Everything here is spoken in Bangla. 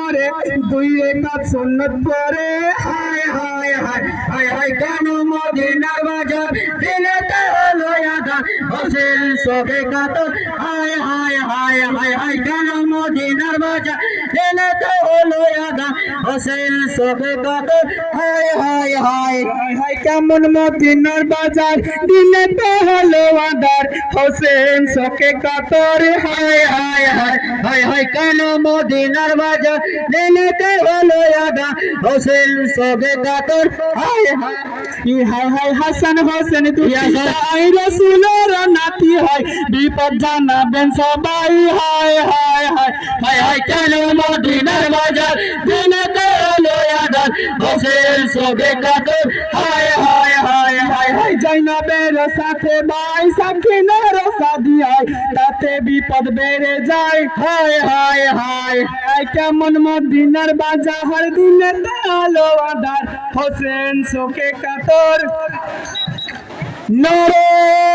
করে দুই রেখাত সুন্নত পরে হায় হায় হায় হায় হায় কেন মদিনার বাজার দিলেতে হলো আদা হোসেন শোকে কাতর হায় হায় হায় হায় হায় কেন মদিনার বাজার দিলেতে হলো আদা হোসেন শোকে কাতর হায় হায় হায় হায় কেমন মদিনার বাজার দিলেতে হলো আদার হোসেন শোকে কাতর হায় হায় হায় হায় হায় কেন মদিনার বাজার দিলেতে হলো আদা হোসেন শোকে কাতর হায় হায় হায় হায় হাসান হোসেন তুই আই রাসূলের নাতি হয় বিপদ জানাবেন সবাই হায় হায় হায় হায় হায় কেন মদিনার বাজার দিলেতে হলো আদা হোসেন শোকে কাতর হায় হায় হায় হায় হায় জাইনাবের সাথে ভাই সাকিনার শাদি হয় তাতে বিপদ বেড়ে যায় হায় হায় হায় হায় কেমন মদিনার বাজার দিলেতে হলো আদা হোসেন শোকে কাতর নরে